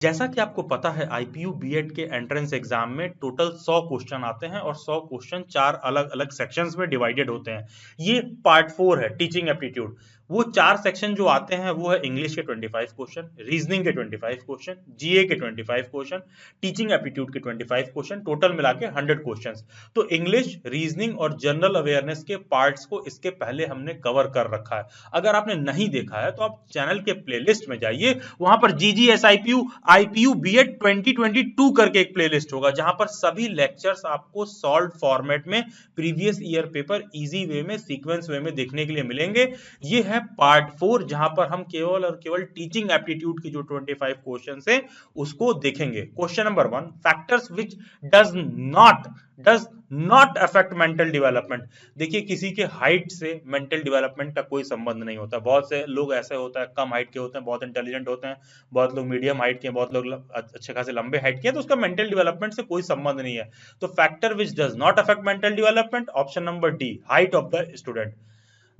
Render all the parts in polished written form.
जैसा कि आपको पता है आईपीयू बीएड के एंट्रेंस एग्जाम में टोटल 100 क्वेश्चन आते हैं और 100 क्वेश्चन 4 अलग अलग सेक्शंस में डिवाइडेड होते हैं। ये पार्ट 4 है टीचिंग एप्टीट्यूड। वो 4 सेक्शन जो आते हैं वो है इंग्लिश के 25 क्वेश्चन, रीजनिंग के 25 क्वेश्चन, जीए के 25 क्वेश्चन, टीचिंग एप्टीट्यूड के 25 क्वेश्चन, टोटल मिला के 100 क्वेश्चन। तो इंग्लिश, रीजनिंग और जनरल अवेयरनेस के पार्ट्स को इसके पहले हमने कवर कर रखा है। अगर आपने नहीं देखा है तो आप चैनल के प्लेलिस्ट में जाइए, वहां पर जीजीएसआईपीयू आईपीयू बीएड 2022 करके एक प्लेलिस्ट होगा जहां पर सभी लेक्चर्स आपको सॉल्व फॉर्मेट में previous year paper easy way में सीक्वेंस वे में देखने के लिए मिलेंगे। ये है पार्ट 4 जहां पर हम केवल और केवल टीचिंग एप्टीट्यूड की जो 25 क्वेश्चन है उसको देखेंगे। Question number 1, factors which does not affect mental development. देखिए किसी के हाइट से मेंटल डेवलपमेंट का कोई संबंध नहीं होता। बहुत से लोग ऐसे होता है कम हाइट के होते हैं, बहुत इंटेलिजेंट होते हैं, बहुत लोग मीडियम हाइट के हैं, बहुत लोग अच्छे खासे लंबे हाइट के हैं, तो उसका मेंटल डेवलपमेंट से कोई संबंध नहीं है। तो factor which does not affect mental development, option number D, height of the student.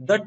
That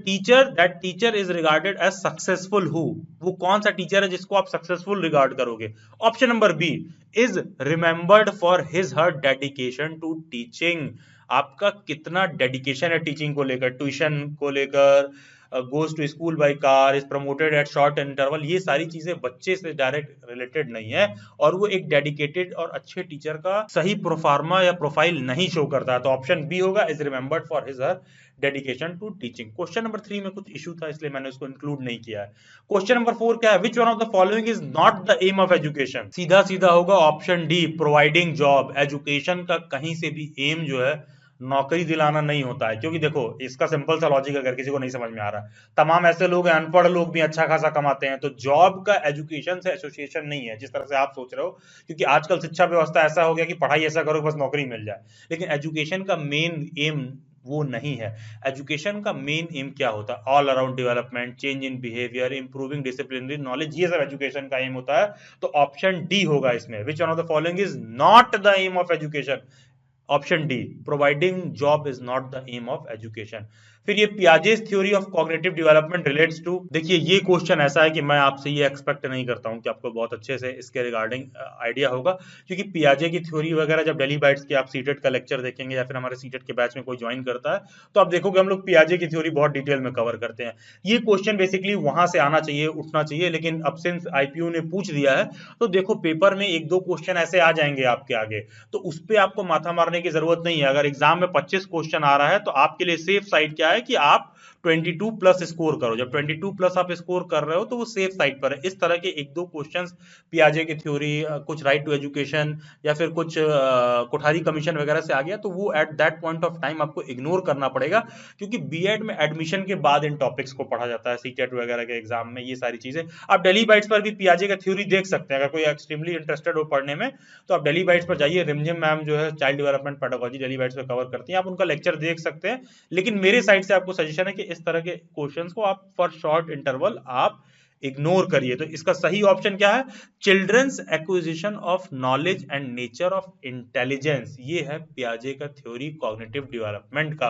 teacher is regarded as successful who, वो कौन सा टीचर है जिसको आप सक्सेसफुल रिगार्ड करोगे। Option number B, is remembered for his her dedication to teaching. आपका कितना dedication है टीचिंग को लेकर, ट्यूशन को लेकर, goes to school by car, is promoted at short interval, ये सारी चीजें बच्चे से डायरेक्ट रिलेटेड नहीं है और वो एक डेडिकेटेड और अच्छे टीचर का सही प्रोफार्मा या प्रोफाइल नहीं शो करता है। तो ऑप्शन बी होगा, is remembered for his her dedication to teaching. Question number 3 में कुछ इशू था इसलिए मैंने उसको इंक्लूड नहीं किया है। क्वेश्चन नंबर 4 क्या है, which one of the following is not the aim of education. सीधा सीधा होगा option D, providing job. Education का कहीं से भी एम जो है नौकरी दिलाना नहीं होता है, क्योंकि देखो इसका सिंपल सा लॉजिक अगर किसी को नहीं समझ में आ रहा, तमाम ऐसे लोग हैं, अनपढ़ लोग भी अच्छा खासा कमाते हैं, तो जॉब का एजुकेशन से एसोसिएशन नहीं है जिस तरह से आप सोच रहे हो। क्योंकि आजकल शिक्षा व्यवस्था ऐसा हो गया कि पढ़ाई ऐसा करो बस नौकरी मिल जाए, लेकिन एजुकेशन का मेन एम वो नहीं है। एजुकेशन का मेन एम क्या होता है, all around development, change in behaviour, improving disciplinary knowledge, ये सब एजुकेशन का एम होता है। तो ऑप्शन डी होगा इसमें, which one of the following is not the aim of education. Option D, providing job is not the aim of education. फिर ये Piaget's theory of cognitive development relates to, देखिए ये question ऐसा है कि मैं आपसे ये एक्सपेक्ट नहीं करता हूं कि आपको बहुत अच्छे से इसके रिगार्डिंग आइडिया होगा, क्योंकि पियाजे की थ्योरी वगैरह जब डेली बाइट्स के आप सीटेट का लेक्चर देखेंगे या फिर हमारे सीटेट के बैच में कोई ज्वाइन करता है तो आप देखोगे हम लोग पियाजे की थ्योरी बहुत डिटेल में कवर करते हैं। ये क्वेश्चन बेसिकली वहां से आना चाहिए, उठना चाहिए, लेकिन अब सिंस आईपीयू ने पूछ दिया है तो देखो पेपर में एक दो क्वेश्चन ऐसे आ जाएंगे आपके आगे, तो उस पर आपको माथा मारने की जरूरत नहीं है। अगर एग्जाम में 25 क्वेश्चन आ रहा है तो आपके लिए सेफ साइड क्या है कि आप 22 प्लस स्कोर करो। जब 22 प्लस आप स्कोर कर रहे हो तो वो सेफ साइड पर है। इस तरह के एक दो क्वेश्चंस पियाजे की थ्योरी, कुछ राइट टू एजुकेशन या फिर कुछ कोठारी कमीशन वगैरह से आ गया तो वो at that point of time आपको इग्नोर करना पड़ेगा, क्योंकि बीएड में एडमिशन के बाद इन टॉपिक्स को पढ़ा जाता है, सीटेट वगैरह के एग्जाम में ये सारी चीजें। आप डेली बाइट्स पर भी पियाजे का थ्योरी देख सकते हैं, अगर कोई एक्सट्रीमली इंटरेस्टेड हो पढ़ने में तो आप डेली बाइट्स पर जाइए। रिमझिम मैम जो है child development pedagogy daily bytes पर कवर करती हैं, आप उनका लेक्चर देख सकते हैं। लेकिन मेरे साइड से आपको सजेशन है कि इस तरह के क्वेश्चंस को आप फॉर शॉर्ट इंटरवल आप इग्नोर करिए। तो इसका सही ऑप्शन क्या है, children's acquisition of knowledge and nature of intelligence, ये है पियाजे का थ्योरी कॉग्निटिव डेवलपमेंट का।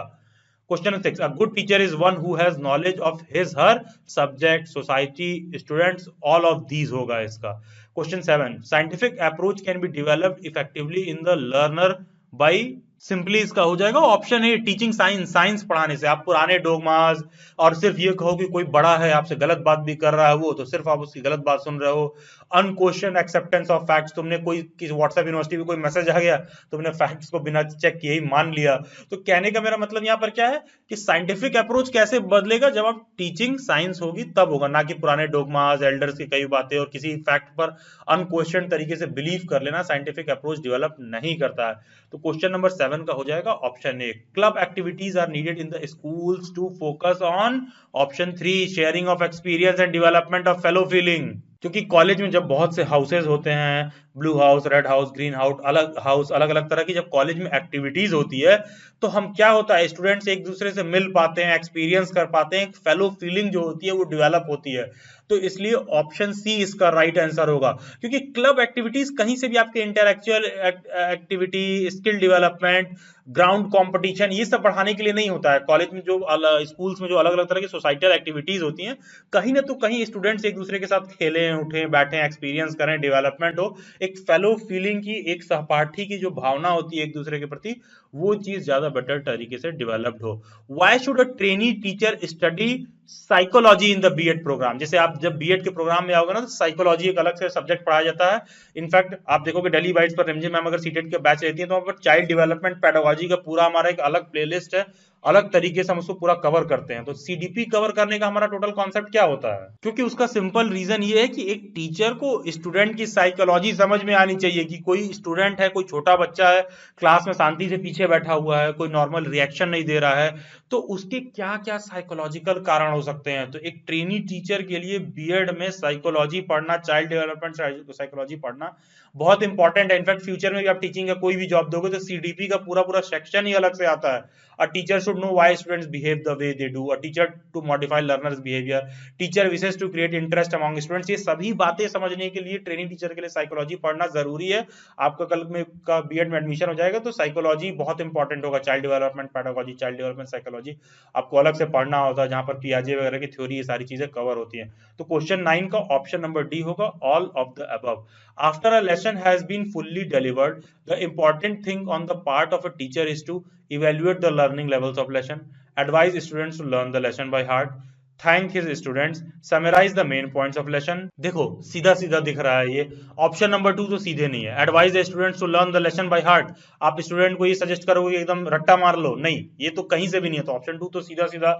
Question 6, a good teacher is one who has knowledge of his her subject, society, students, all of these होगा इसका। Question 7, scientific approach can be developed effectively in the learner by, simply इसका हो जाएगा option ए, teaching science. Science पढ़ाने से। आप पुराने डोगमास और सिर्फ ये कहो कि कोई बड़ा है आपसे गलत बात भी कर रहा है वो, तो सिर्फ आप उसकी गलत बात सुन रहे हो। अनक्वेश्चन एक्सेप्टेंस ऑफ फैक्ट्स, तुमने कोई किसी व्हाट्सएप यूनिवर्सिटी में कोई मैसेज आ गया, तुमने फैक्ट्स को बिना चेक किए ही मान लिया। तो कहने का मेरा मतलब यहाँ पर क्या है कि साइंटिफिक अप्रोच कैसे बदलेगा, जब आप टीचिंग साइंस होगी तब होगा, ना कि पुराने डोगमास, एल्डर्स की कई बातें और किसी फैक्ट पर अनक्वेश्चन तरीके से बिलीव कर लेना साइंटिफिक अप्रोच डेवलप नहीं करता है। तो क्वेश्चन नंबर 7 का हो जाएगा option A, club activities are needed in the schools to focus on, option 3, sharing of experience and development of fellow feeling. क्योंकि कॉलेज में जब बहुत से हाउसेज होते हैं, blue house, red house, green house, अलग अलग तरह की जब कॉलेज में एक्टिविटीज होती है तो हम क्या होता है, स्टूडेंट्स एक दूसरे से मिल पाते हैं, एक्सपीरियंस कर पाते हैं, फेलो फीलिंग जो होती है वो डेवलप होती है। तो इसलिए ऑप्शन सी इसका राइट आंसर होगा, क्योंकि क्लब एक्टिविटीज कहीं से भी आपके intellectual activity, skill development, ground competition, ये सब बढ़ाने के लिए नहीं होता है। कॉलेज में जो स्कूल्स में जो अलग अलग तरह की सोसाइटल एक्टिविटीज होती हैं, कहीं ना तो कहीं स्टूडेंट्स एक दूसरे के साथ खेलें, उठें, बैठें, एक्सपीरियंस करें, डेवलपमेंट हो, एक फेलो फीलिंग की, एक सहपाठी की जो भावना होती है एक दूसरे के प्रति, वो चीज ज्यादा बेटर तरीके से डेवलप्ड हो। Why should a trainee teacher study psychology in the B Ed programme? जैसे आप जब बीएड के प्रोग्राम में आओगे ना, तो साइकोलॉजी एक अलग से सब्जेक्ट पढ़ाया जाता है। इनफैक्ट आप देखोगे डेली बाइट्स पर रिमझिम मैम अगर सीटेट के बैच लेती है, तो वहां पर चाइल्ड डेवलपमेंट पेडागोजी का पूरा हमारा एक अलग प्लेलिस्ट है, अलग तरीके से हम उसको पूरा कवर करते हैं। तो सीडीपी कवर करने का हमारा टोटल कॉन्सेप्ट क्या होता है? क्योंकि उसका सिंपल रीजन ये है कि एक टीचर को स्टूडेंट की साइकोलॉजी समझ में आनी चाहिए, कि कोई स्टूडेंट है, कोई छोटा बच्चा है, क्लास में शांति से पीछे बैठा हुआ है, कोई नॉर्मल रिएक्शन नहीं दे रहा है, तो उसके क्या क्या साइकोलॉजिकल कारण हो सकते हैं। तो एक ट्रेनी टीचर के लिए बीएड में साइकोलॉजी पढ़ना, चाइल्ड डेवलपमेंट साइकोलॉजी पढ़ना बहुत इंपॉर्टेंट है। इनफैक्ट फ्यूचर में भी आप टीचिंग का कोई भी जॉब दोगे तो सीडीपी का पूरा पूरा सेक्शन ही अलग से आता है। A teacher should know why students behave the way they do. A teacher to modify learners' behavior. Teacher wishes to create interest among students. ये सभी बातें समझने के लिए ट्रेनिंग टीचर के लिए साइकोलॉजी पढ़ना जरूरी है। आपका कल में का बीएड में एडमिशन हो जाएगा तो साइकोलॉजी बहुत इंपॉर्टेंट होगा। Child development pedagogy, child development psychology आपको अलग से पढ़ना होता है, जहां पर पियाजे वगैरह की थ्योरी, ये सारी चीजें कवर होती हैं। तो क्वेश्चन 9 का ऑप्शन नंबर डी होगा, all of the above. After a lesson has been fully delivered, the important thing on the part of a teacher is to evaluate the learning levels of lesson, advise students to learn the lesson by heart, thank his students, summarize the main points of lesson। देखो सीधा सीधा दिख रहा है ये, option number 2 तो सीधे नहीं है। Advise the students to learn the lesson by heart, आप स्टूडेंट को ये सजेस्ट करोगे एकदम रट्टा मार लो, नहीं, ये तो कहीं से भी नहीं है। तो ऑप्शन 2 तो सीधा सीधा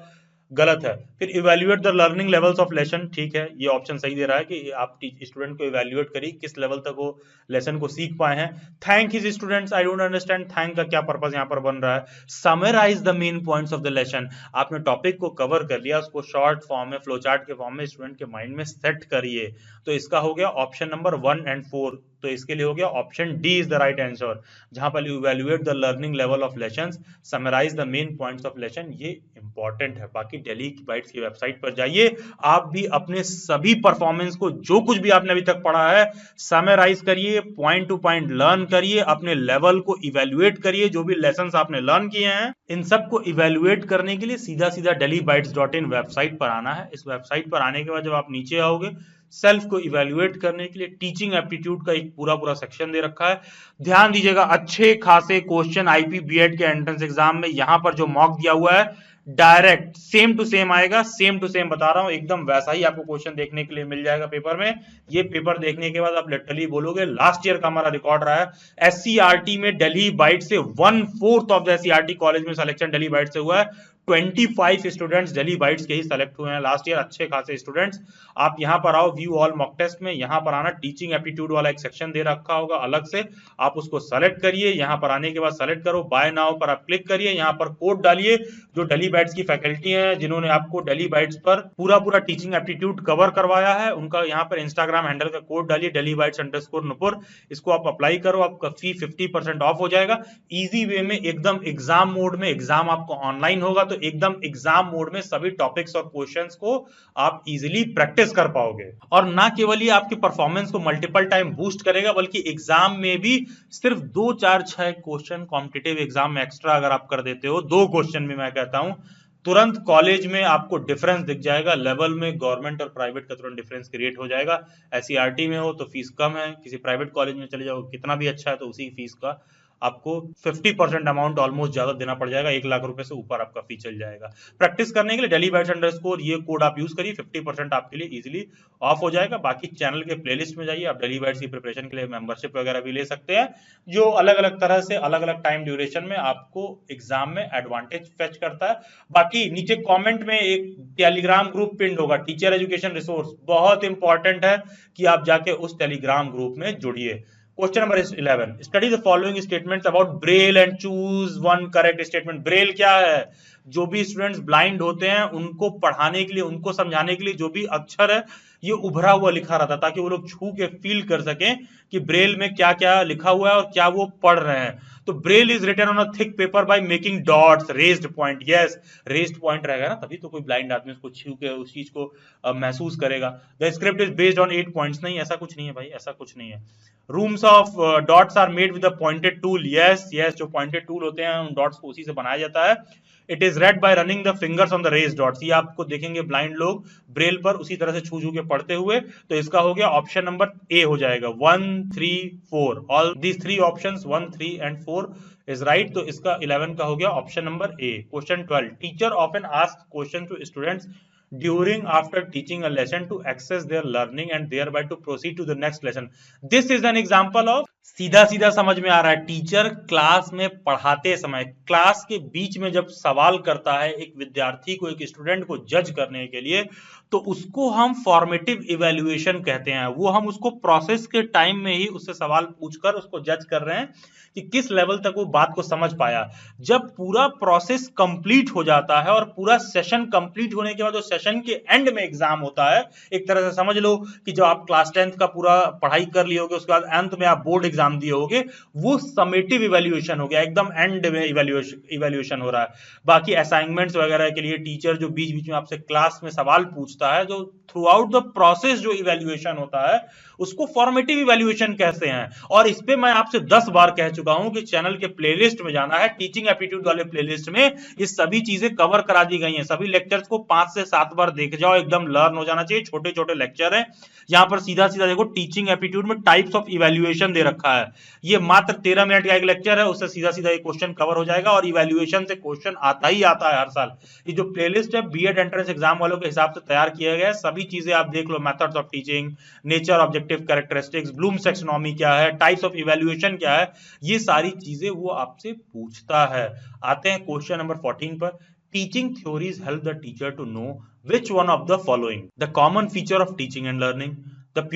गलत है। फिर evaluate the learning levels of lesson, ठीक है, ये ऑप्शन सही दे रहा है कि आप स्टूडेंट को इवेल्युएट करिए किस लेवल तक वो लेसन को सीख पाए हैं। Thank his students, I don't understand thank का क्या पर्पस यहाँ पर बन रहा है। Summarise the main points of the lesson, आपने टॉपिक को कवर कर लिया, उसको शॉर्ट फॉर्म में, फ्लो चार्ट के फॉर्म में स्टूडेंट के माइंड में सेट करिए। तो इसका हो गया ऑप्शन नंबर 1 और 4, तो इसके लिए हो गया option D is the right answer, जहां पर evaluate the learning level of lessons, summarise the main points of lesson, ये इंपॉर्टेंट है। बाकी दिल्ली बाइट्स की वेबसाइट पर जाइए, आप भी अपने सभी परफॉर्मेंस को, जो कुछ भी आपने अभी तक पढ़ा है, समराइज करिए, पॉइंट टू पॉइंट लर्न करिए, अपने लेवल को इवैल्यूएट करिए, जो भी लेसन्स आपने लर्न किए हैं इन सबको इवैल्यूएट करने के लिए सीधा सीधा delhibytes.in वेबसाइट पर आना है। इस वेबसाइट पर आने के बाद जब आप नीचे आओगे, सेल्फ को इवैल्यूएट करने के लिए टीचिंग एप्टीट्यूड का एक पूरा पूरा सेक्शन दे रखा है। ध्यान दीजिएगा, अच्छे खासे क्वेश्चन आईपी बीएड के एंट्रेंस एग्जाम में यहां पर जो मॉक दिया हुआ है, डायरेक्ट सेम टू सेम आएगा, सेम टू सेम बता रहा हूं, एकदम वैसा ही आपको क्वेश्चन देखने के लिए मिल जाएगा पेपर में। ये पेपर देखने के बाद आप लिटरली बोलोगे लास्ट ईयर का हमारा रिकॉर्ड रहा है, एससीईआरटी में दिल्ली बाइट से 1/4 ऑफ द एससीईआरटी कॉलेज में सिलेक्शन दिल्ली बाइट से हुआ है। 25 स्टूडेंट्स दिल्ली बाइट्स के ही सेलेक्ट हुए हैं लास्ट ईयर, अच्छे खासे स्टूडेंट्स। आप यहां पर आओ, व्यू ऑल मॉक टेस्ट में, यहां पर आना, टीचिंग एप्टीट्यूड वाला एक सेक्शन दे रखा होगा अलग से, आप उसको सेलेक्ट करिए। यहां पर आने के बाद सेलेक्ट करो, बाय नाउ पर आप क्लिक करिए, यहां पर कोड डालिए। जो दिल्ली बाइट्स की फैकल्टी है जिन्होंने आपको दिल्ली बाइट्स पर पूरा पूरा टीचिंग एप्टीट्यूड कवर करवाया है, उनका यहां पर इंस्टाग्राम हैंडल का कोड डालिए, delhibytes_nupur, इसको आप अप्लाई करो, आपका फी 50% ऑफ हो जाएगा। इजी वे में, एकदम एग्जाम मोड में, एग्जाम आपको ऑनलाइन होगा तो एकदम एग्जाम मोड में सभी टॉपिक्स और क्वेश्चंस को आप इजीली प्रैक्टिस कर पाओगे। और ना केवल ये आपकी परफॉर्मेंस को मल्टीपल टाइम बूस्ट करेगा, बल्कि एग्जाम में भी सिर्फ 2, 4, 6 क्वेश्चन कॉम्पिटिटिव एग्जाम में एक्स्ट्रा अगर आप कर देते हो, 2 क्वेश्चन में, मैं कहता हूं तुरंत कॉलेज में आपको डिफरेंस दिख जाएगा, लेवल में गवर्नमेंट और प्राइवेट का तुरंत डिफरेंस क्रिएट हो जाएगा। एससीईआरटी में हो तो फीस कम है, किसी प्राइवेट कॉलेज में चले जाओ, कितना भी अच्छा है तो उसी फीस का आपको 50% अमाउंट ऑलमोस्ट ज्यादा देना पड़ जाएगा, 1 लाख रुपए से ऊपर आपका फी चल जाएगा। प्रैक्टिस करने के लिए delhibytes_ ये कोड आप यूज करिए, 50% आपके लिए इजीली ऑफ हो जाएगा। बाकी चैनल के प्लेलिस्ट में जाइए, आप दिल्ली बाइट्स की प्रिपरेशन के लिए मेंबरशिप वगैरह भी ले सकते हैं, जो अलग अलग तरह से अलग अलग टाइम ड्यूरेशन में आपको एग्जाम में एडवांटेज फेच करता है। बाकी नीचे कॉमेंट में एक टेलीग्राम ग्रुप पिंड होगा, टीचर एजुकेशन रिसोर्स, बहुत इंपॉर्टेंट है कि आप जाके उस टेलीग्राम ग्रुप में जुड़िए। Question number 11, study the following statements about Braille and choose one correct statement. Braille क्या है? जो भी स्टूडेंट्स ब्लाइंड होते हैं उनको पढ़ाने के लिए, उनको समझाने के लिए जो भी अक्षर है ये उभरा हुआ लिखा रहता, ताकि वो लोग छू के फील कर सकें कि ब्रेल में क्या क्या लिखा हुआ है और क्या वो पढ़ रहे हैं। तो Braille is written on a thick paper by making dots, raised point. Yes, raised point रहेगा ना, तभी तो कोई ब्लाइंड आदमी उसको छू के उस चीज को महसूस करेगा। The script is based on 8 points. नहीं, ऐसा कुछ नहीं है भाई, ऐसा कुछ नहीं है। Rooms of dots are made with a pointed tool. Yes yes, जो पॉइंटेड टूल होते हैं उन डॉट्स को उसी से बनाया जाता है। It is red bye running the fingers on the raised dots. ये आपको देखेंगे ब्लाइंड लोग ब्रेल पर उसी तरह से छू छू के पढ़ते हुए। तो इसका हो गया ऑप्शन नंबर ए हो जाएगा, 1 3 4। All these 3 options 1 3 and 4 is right. तो इसका 11 का हो गया option number A. Question 12, teacher often ask question to students during after teaching a lesson to access their learning and thereby to proceed to the next lesson. This is an example of, सीधा सीधा समझ में आ रहा है, teacher class में पढ़ाते समय class के बीच में जब सवाल करता है एक विद्यार्थी को, एक स्टूडेंट को जज करने के लिए, तो उसको हम फॉर्मेटिव इवैल्यूएशन कहते हैं। वो हम उसको प्रोसेस के टाइम में ही उससे सवाल पूछकर उसको जज कर रहे हैं कि किस लेवल तक वो बात को समझ पाया। जब पूरा प्रोसेस कंप्लीट हो जाता है और पूरा सेशन कंप्लीट होने के बाद जो सेशन के एंड में एग्जाम होता है, एक तरह से समझ लो कि जब आप क्लास 10th का पूरा पढ़ाई कर लिए होगे, उसके बाद अंत में आप बोर्ड एग्जाम दिए होगे, वो समेटिव इवैल्यूएशन हो गया, एकदम एंड में इवैल्यूएशन हो रहा है। बाकी असाइनमेंट्स वगैरह के लिए टीचर जो बीच बीच में आपसे क्लास में सवाल पूछता है, जो थ्रू आउट द प्रोसेस जो इवैल्यूएशन होता है, उसको फॉर्मेटिव इवैल्यूएशन कहते हैं। और इस पे मैं आपसे 10 बार कह चुका हूं कि चैनल के प्लेलिस्ट में जाना है, टीचिंग एप्टीट्यूड वाले प्लेलिस्ट में ये सभी चीजें कवर करा दी गई हैं। सभी लेक्चर्स को 5 से 7 बार देख जाओ, एकदम लर्न हो जाना चाहिए। छोटे छोटे लेक्चर हैं। यहां पर सीधा सीधा देखो, टीचिंग एप्टीट्यूड में टाइप्स ऑफ इवैल्यूएशन दे रखा है। ये मात्र 13 मिनट का एक लेक्चर है, उससे सीधा सीधा ये क्वेश्चन कवर हो जाएगा और इवैल्यूएशन से क्वेश्चन आता ही आता है हर साल। ये जो प्लेलिस्ट है बीएड एंट्रेंस एग्जाम वालों के हिसाब से तैयार किया गया है। सभी चीजें आप देख लो, methods of teaching, nature, objective characteristics, Bloom's taxonomy क्या है, टाइप्स ऑफ इवैल्यूएशन क्या है, ये सारी चीजें वो आपसे पूछता है। आते हैं क्वेश्चन नंबर 14 पर। Teaching theories help the teacher to know which one of the following: the common feature of teaching and learning, the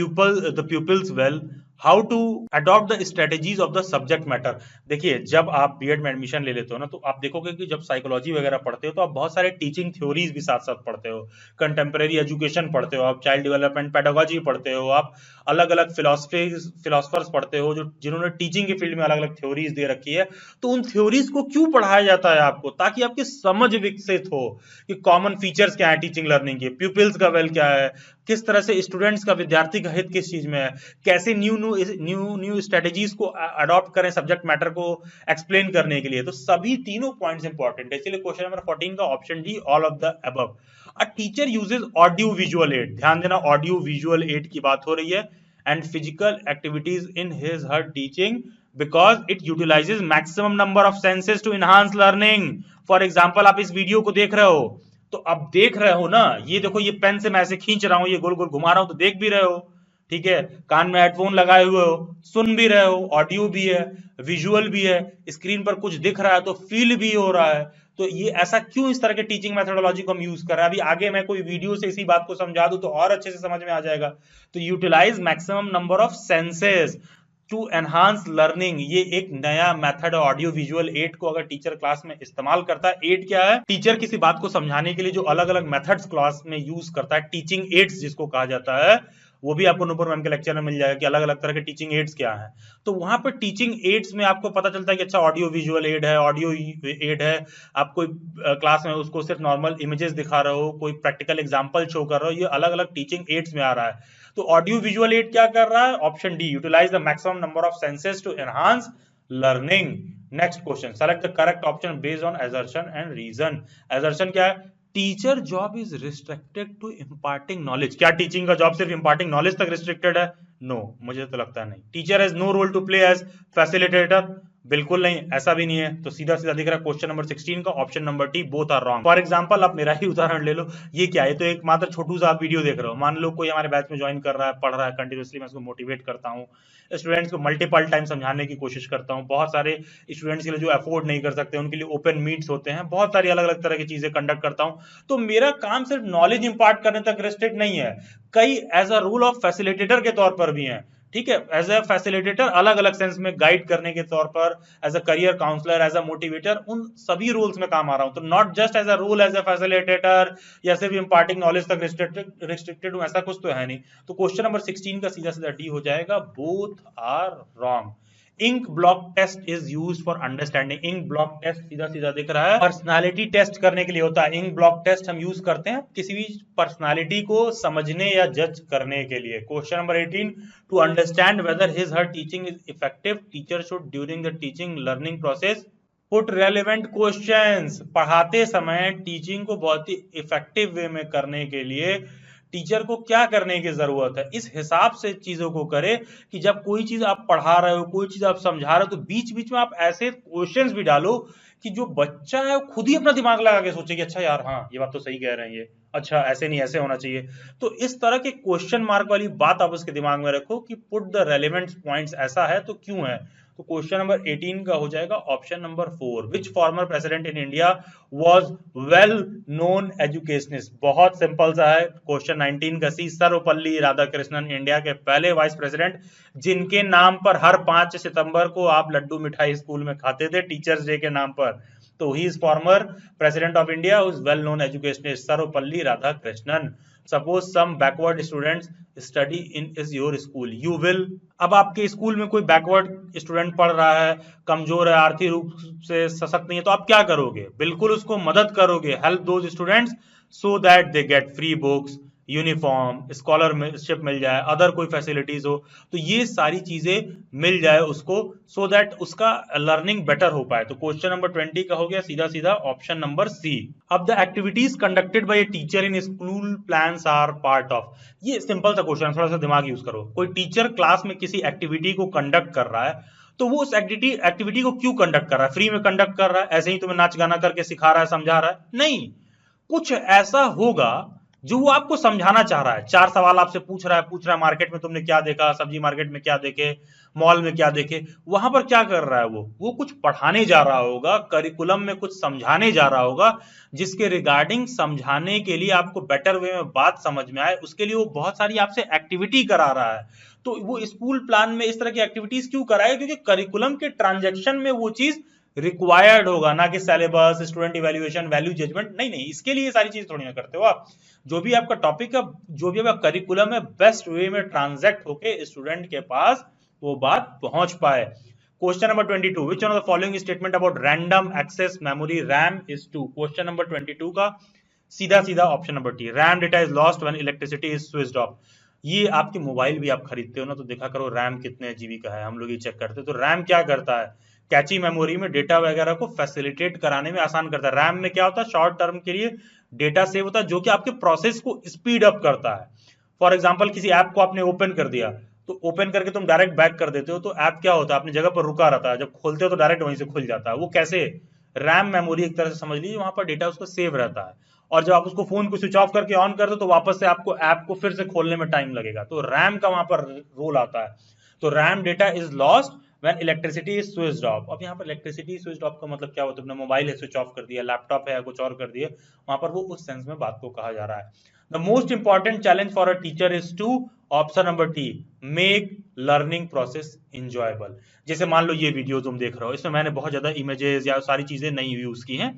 pupils well, how to adopt the strategies of the subject matter। देखिए, जब आप BEd में admission ले लेते हो ना, तो आप देखोगे कि जब साइकोलॉजी वगैरह पढ़ते हो तो आप बहुत सारे टीचिंग थ्योरीज भी साथ साथ पढ़ते हो, कंटेम्प्रेरी एजुकेशन पढ़ते हो, आप चाइल्ड डेवलपमेंट पेडागोजी पढ़ते हो, आप अलग अलग फिलोसफर्स पढ़ते हो जो जिन्होंने टीचिंग के फील्ड में अलग अलग थ्योरीज दे रखी है। तो उन थ्योरीज को क्यों पढ़ाया जाता है आपको? ताकि आपकी समझ विकसित हो कि कॉमन फीचर्स क्या है टीचिंग लर्निंग के, प्यूपिल्स का वेल क्या है, किस तरह से स्टूडेंट्स का, विद्यार्थी का हित किस चीज में है, कैसे न्यू स्ट्रेटेजीज को अडॉप्ट करें सब्जेक्ट मैटर को एक्सप्लेन करने के लिए। तो सभी तीनों पॉइंट्स इंपॉर्टेंट है। इसलिए क्वेश्चन नंबर 14 का option D, all of the above. A teacher uses audio visual add. ध्यान देना, ऑडियो विजुअल एड की बात हो रही है। And physical activities in his her teaching because it utilizes maximum number of senses to enhance learning। For example, आप इस video को देख रहे हो, तो अब देख रहे हो ना, ये देखो, ये पेन से मैं ऐसे खींच रहा हूं, ये गोल गोल घुमा रहा हूं, तो देख भी रहे हो, ठीक है। कान में हेडफोन लगाए हुए हो, सुन भी रहे हो, ऑडियो भी है, विजुअल भी है, स्क्रीन पर कुछ दिख रहा है तो फील भी हो रहा है। तो ये ऐसा क्यों, इस तरह के टीचिंग मेथोडोलॉजी को हम यूज कर रहे हैं। अभी आगे मैं कोई वीडियो से इसी बात को समझा दूं तो और अच्छे से समझ में आ जाएगा। तो utilise maximum number of senses to enhance learning, ये एक नया मेथड है। ऑडियो विजुअल एड को अगर टीचर क्लास में इस्तेमाल करता है, एड क्या है? टीचर किसी बात को समझाने के लिए जो अलग अलग मेथड्स क्लास में यूज करता है, टीचिंग एड्स जिसको कहा जाता है, वो भी आपको नूपुर मैम के लेक्चर में मिल जाएगा कि अलग अलग तरह के टीचिंग एड्स क्या हैं। तो वहां पर टीचिंग एड्स में आपको पता चलता है कि अच्छा, ऑडियो विजुअल एड है, ऑडियो एड है, आप कोई क्लास में उसको सिर्फ नॉर्मल इमेजेस दिखा रहे हो, कोई प्रैक्टिकल एग्जांपल शो कर रहे हो, ये अलग अलग टीचिंग एड्स में आ रहा है। तो ऑडियो विजुअल एड क्या कर रहा है? Option D, utilise the maximum number of senses to enhance learning. Next question, select the correct option based on assertion and reason. Assertion क्या है? Teacher job is restricted to imparting knowledge. क्या teaching का job सिर्फ imparting knowledge तक restricted है? No, मुझे तो लगता नहीं। Teacher has no role to play as facilitator, बिल्कुल नहीं, ऐसा भी नहीं है। तो सीधा सीधा दिख रहा है क्वेश्चन नंबर 16 का option number D, both are wrong. For example, आप मेरा ही उदाहरण ले लो, ये क्या है? तो एक मात्र छोटू सा आप वीडियो देख रहे हो, मान लो कोई हमारे बैच में ज्वाइन कर रहा है, पढ़ रहा है कंटिन्यूअसली, मैं उसको मोटिवेट करता हूँ, स्टूडेंट्स को मल्टीपल टाइम समझाने की कोशिश करता हूँ। बहुत सारे स्टूडेंट्स के लिए जो अफोर्ड नहीं कर सकते, उनके लिए ओपन मीट्स होते हैं, बहुत सारी अलग अलग तरह की चीजें कंडक्ट करता हूँ। तो मेरा काम सिर्फ नॉलेज इंपार्ट करने तक रिस्ट्रिक्ट नहीं है, कई as a role of facilitator के तौर पर भी है। ठीक है, एज ए फैसिलिटेटर अलग अलग सेंस में, गाइड करने के तौर पर, as a career counsellor, as a motivator, उन सभी रोल्स में काम आ रहा हूं। तो not just as a role as a facilitator या सिर्फ इम्पार्टिंग नॉलेज तक रिस्ट्रिक्टेड हूं, ऐसा कुछ तो है नहीं। तो क्वेश्चन नंबर 16 का सीधा सीधा डी हो जाएगा, both are wrong. Ink blot test is use for understanding. Ink blot test सीधा सीधा दिख रहा है, पर्सनालिटी टेस्ट करने के लिए होता है। इंक ब्लॉक टेस्ट हम यूज करते हैं किसी भी पर्सनालिटी को समझने या जज करने के लिए। Question number 18, to understand whether his her teaching is effective, teacher should during the teaching learning process put relevant questions. पढ़ाते समय टीचिंग को बहुत ही इफेक्टिव वे में करने के लिए टीचर को क्या करने की जरूरत है, इस हिसाब से चीजों को करे कि जब कोई चीज आप पढ़ा रहे हो, कोई चीज आप समझा रहे हो, तो बीच बीच में आप ऐसे क्वेश्चंस भी डालो कि जो बच्चा है खुद ही अपना दिमाग लगा के सोचे कि अच्छा यार हाँ ये बात तो सही कह रहे हैं, ये अच्छा ऐसे नहीं ऐसे होना चाहिए। तो इस तरह के क्वेश्चन मार्क वाली बात आप उसके दिमाग में रखो कि पुट द रेलेवेंट पॉइंट्स, ऐसा है तो क्यों है। तो क्वेश्चन नंबर 18 का हो जाएगा option number 4, which former president in India was well known educationist. बहुत सिंपल सा है। क्वेश्चन 19 का सी, सर्वपल्ली राधाकृष्णन इंडिया के पहले वाइस प्रेसिडेंट, जिनके नाम पर हर 5 सितंबर को आप लड्डू मिठाई स्कूल में खाते थे टीचर्स डे के नाम पर। तो he is former president of India who is well known educationist, Sarvepalli Radhakrishnan. Suppose some backward students study in is your school, you will. अब आपके स्कूल में कोई बैकवर्ड स्टूडेंट पढ़ रहा है, कमजोर है, आर्थिक रूप से सशक्त नहीं है, तो आप क्या करोगे, बिल्कुल उसको मदद करोगे, help those students so that they get free books, uniform, scholarship मिल जाए, अदर कोई फैसिलिटीज हो, तो ये सारी चीजें मिल जाए उसको, सो दैट उसका लर्निंग बेटर हो पाए। तो क्वेश्चन नंबर 20 का हो गया सीधा सीधा ऑप्शन नंबर सी। अब the activities conducted by a teacher in school plans are part of. ये सिंपल सा क्वेश्चन, थोड़ा सा दिमाग यूज करो। कोई टीचर क्लास में किसी एक्टिविटी को कंडक्ट कर रहा है, तो वो उस एक्टिविटी को क्यों कंडक्ट कर रहा है, फ्री में कंडक्ट कर रहा है, ऐसे ही तुम्हें नाच गाना करके सिखा रहा है, समझा रहा है, नहीं, कुछ ऐसा होगा जो वो आपको समझाना चाह रहा है। 4 सवाल आपसे पूछ रहा है मार्केट में तुमने क्या देखा, सब्जी मार्केट में क्या देखे, मॉल में क्या देखे, वहां पर क्या कर रहा है, वो कुछ पढ़ाने जा रहा होगा, करिकुलम में कुछ समझाने जा रहा होगा, जिसके रिगार्डिंग समझाने के लिए आपको बेटर वे में बात समझ में आए, उसके लिए वो बहुत सारी आपसे एक्टिविटी करा रहा है। तो वो स्कूल प्लान में इस तरह की एक्टिविटीज क्यों कराए, क्योंकि करिकुलम के ट्रांजेक्शन में वो चीज रिक्वायर्ड होगा, ना कि syllabus, student evaluation, value judgement, नहीं नहीं, इसके लिए ये सारी चीज थोड़ी ना करते हो आप। जो भी आपका टॉपिक है, जो भी आपका करिकुलम है, बेस्ट वे में ट्रांजैक्ट होके स्टूडेंट के पास वो बात पहुंच पाए। Question number 22, which one of the following statement about random access memory RAM is true. Question number 22 का सीधा सीधा option number T, RAM data is lost when electricity is switched off. ये आपके मोबाइल भी आप खरीदते हो ना, तो देखा करो रैम कितने जीबी का है, हम लोग ये चेक करते हैं। तो रैम क्या करता है, कैची मेमोरी में डेटा वगैरह को फैसिलिटेट कराने में आसान करता है। रैम में क्या होता है, शॉर्ट टर्म के लिए डेटा सेव होता है, जो कि आपके प्रोसेस को स्पीड अप करता है। फॉर एग्जांपल किसी ऐप को आपने ओपन कर दिया, तो ओपन करके तुम डायरेक्ट बैक कर देते हो, तो ऐप क्या होता है, अपनी जगह पर रुका रहता है, जब खोलते हो तो डायरेक्ट वहीं से खुल जाता है। वो कैसे, रैम मेमोरी एक तरह से समझ लीजिए, वहां पर डेटा उसको सेव रहता है, और जब आप उसको फोन को स्विच ऑफ करके ऑन कर दो, तो वापस से आपको ऐप को फिर से खोलने में टाइम लगेगा। तो रैम का वहां पर रोल आता है। तो RAM data is lost when electricity is switched of. अब यहाँ पर इलेक्ट्रिसिटी स्विच्ड ऑफ का मतलब क्या होता है, तुमने मोबाइल है स्विच ऑफ कर दिया, लैपटॉप है कुछ और कर दिया, वहां पर वो उस सेंस में बात को कहा जा रहा है। The most important challenge for a teacher is to, option number T, make learning process enjoyable. जैसे मान लो ये वीडियो तुम देख रहे हो, इसमें मैंने बहुत ज्यादा इमेजेस या सारी चीजें नहीं यूज की हैं,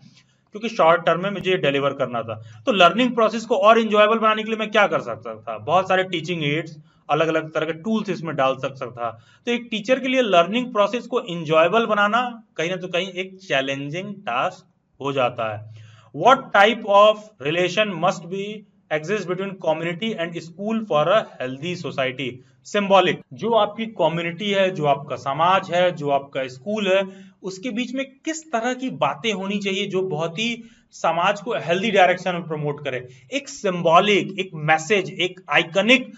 क्योंकि शॉर्ट टर्म में मुझे डिलीवर करना था। तो लर्निंग प्रोसेस को और इंजॉयबल बनाने के लिए मैं क्या कर सकता था, बहुत सारे टीचिंग एड्स, अलग अलग तरह के टूल्स इसमें डाल सकता था। तो एक टीचर के लिए लर्निंग प्रोसेस को इंजॉयबल बनाना कहीं ना तो कहीं एक चैलेंजिंग टास्क हो जाता है। What type of relation must be exist between community and school for a healthy society. Symbolic, जो आपकी कम्युनिटी है, जो आपका समाज है, जो आपका स्कूल है, उसके बीच में किस तरह की बातें होनी चाहिए जो बहुत ही समाज को हेल्दी डायरेक्शन में प्रमोट करे। एक सिंबॉलिक, एक मैसेज, एक आइकनिक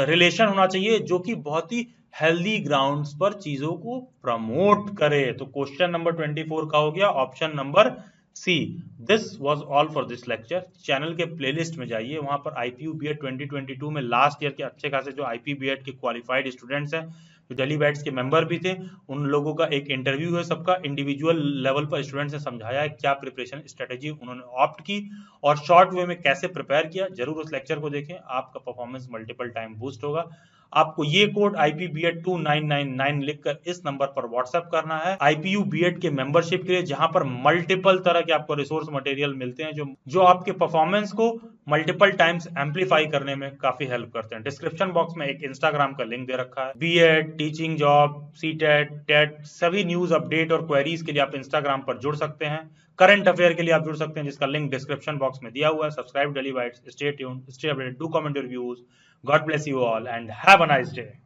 रिलेशन होना चाहिए जो कि बहुत ही हेल्दी ग्राउंड्स पर चीजों को प्रमोट करे। तो क्वेश्चन नंबर 24 का हो गया option number C. This was all for this lecture. Channel के प्लेलिस्ट में जाइए, वहां पर आईपीयू बीएड 2022 में लास्ट ईयर के अच्छे खासे जो आईपीयू बीएड के क्वालिफाइड स्टूडेंट्स हैं, जो दिल्ली बैट्स के मेंबर भी थे, उन लोगों का एक इंटरव्यू है, सबका इंडिविजुअल लेवल पर स्टूडेंट्स ने समझाया है क्या प्रिपरेशन स्ट्रेटेजी उन्होंने ऑप्ट की और शॉर्ट वे में कैसे प्रिपेयर किया। जरूर उस लेक्चर को देखें, आपका परफॉर्मेंस मल्टीपल टाइम बूस्ट होगा। आपको ये कोड IPBED 2999 लिखकर इस नंबर पर व्हाट्सएप करना है IPU BED के मेंबरशिप के लिए, जहां पर मल्टीपल तरह के आपको रिसोर्स मटेरियल मिलते हैं जो आपके परफॉर्मेंस को मल्टीपल टाइम्स एम्पलीफाई करने में काफी हेल्प करते हैं। डिस्क्रिप्शन बॉक्स में एक इंस्टाग्राम का लिंक दे रखा है। B Ed, teaching job, CTET, TET, सभी न्यूज अपडेट और क्वेरीज के लिए आप इंस्टाग्राम पर जुड़ सकते हैं। करंट अफेयर के लिए आप जुड़ सकते हैं, जिसका लिंक डिस्क्रिप्शन बॉक्स में दिया हुआ है। Subscribe daily bytes, stay tuned, stay updated, do comment reviews. God bless you all and have a nice day.